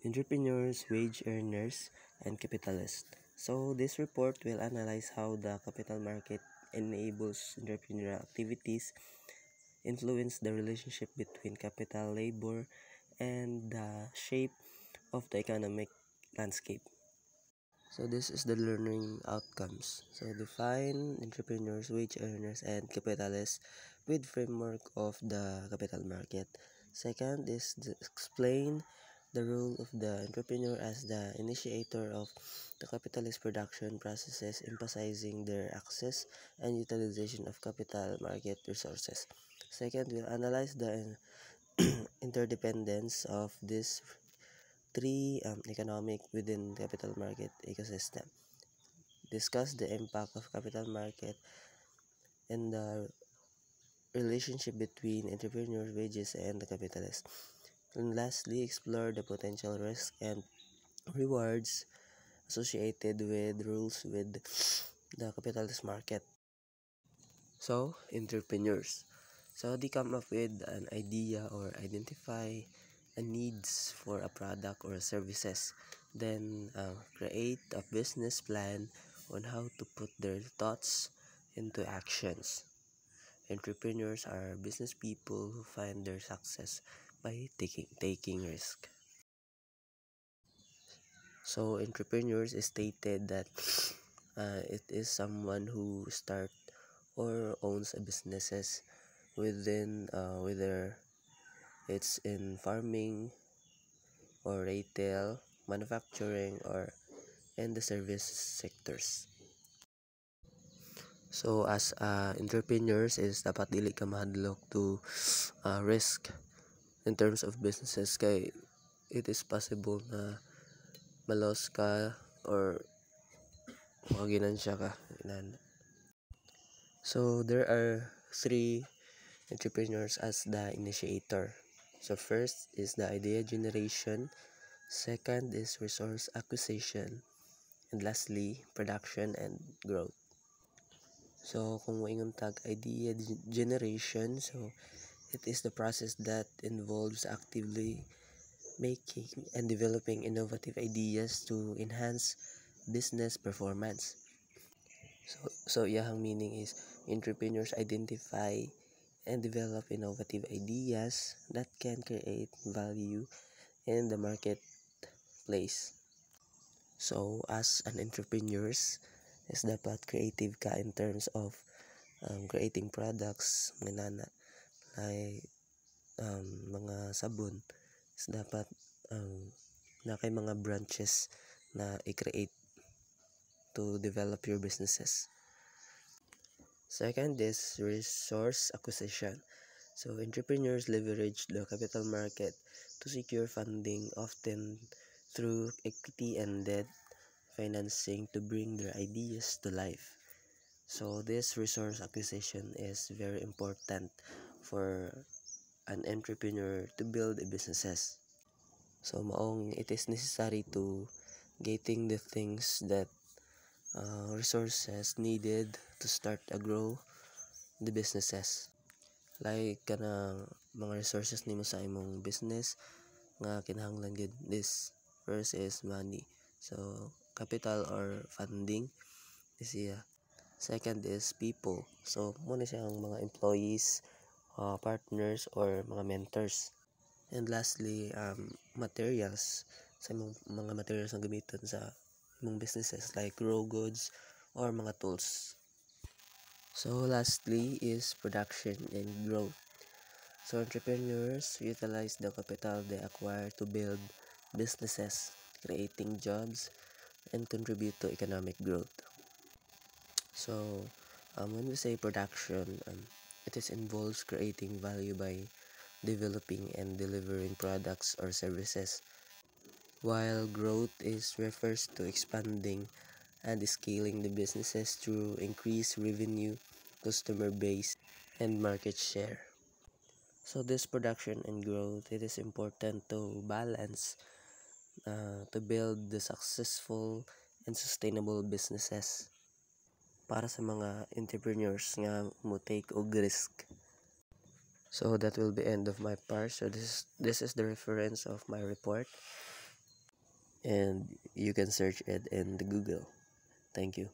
entrepreneurs, wage earners, and capitalists. So this report will analyze how the capital market enables entrepreneurial activities, influence the relationship between capital, labor, and the shape of the economic landscape. So this is the learning outcomes. So define entrepreneurs, wage earners, and capitalists with framework of the capital market. Second is explain the role of the entrepreneur as the initiator of the capitalist production processes, emphasizing their access and utilization of capital market resources. Second, we'll analyze the interdependence of these three economic within capital market ecosystem. Discuss the impact of capital market and the relationship between entrepreneurs, wages, and the capitalist. And lastly, explore the potential risks and rewards associated with rules with the capitalist market. So, entrepreneurs. So, they come up with an idea or identify a needs for a product or services. Then, create a business plan on how to put their thoughts into actions. Entrepreneurs are business people who find their success by taking risk. So, entrepreneurs is stated that it is someone who start or owns a businesses within whether it's in farming or retail, manufacturing, or in the service sectors. So as entrepreneurs is dapat dili ka mahadlok to risk in terms of businesses kay it is possible na malos ka or maginansya ka. So there are three entrepreneurs as the initiator. So first is the idea generation, second is resource acquisition, and lastly, production and growth. So kung moingon tag idea generation, so it is the process that involves actively making and developing innovative ideas to enhance business performance. So iyahang meaning is entrepreneurs identify and develop innovative ideas that can create value in the marketplace. So as an entrepreneurs is dapat creative ka in terms of creating products like mga sabon is dapat na kay mga branches na i-create to develop your businesses. Second is resource acquisition. So entrepreneurs leverage the capital market to secure funding, often through equity and debt financing to bring their ideas to life. So this resource acquisition is very important for an entrepreneur to build a businesses. So maong it is necessary to getting the things that resources needed to start a grow the businesses. Like kanang mga resources nimo sa imong business nga kinahanglan gid this first is money. So capital or funding is iya. Second is people. So muna siyang mga employees, partners or mga mentors. And lastly, materials. Sa imong mga materials na gamiton sa imong businesses like raw goods or mga tools. So lastly is production and growth. So entrepreneurs utilize the capital they acquire to build businesses, creating jobs, and contribute to economic growth. So when we say production, it is involves creating value by developing and delivering products or services, while growth is refers to expanding and scaling the businesses through increased revenue, customer base, and market share. So this production and growth, it is important to balance to build the successful and sustainable businesses para sa mga entrepreneurs nga mo take og risk. So that will be end of my part. So this is the reference of my report. and you can search it in the Google. Thank you.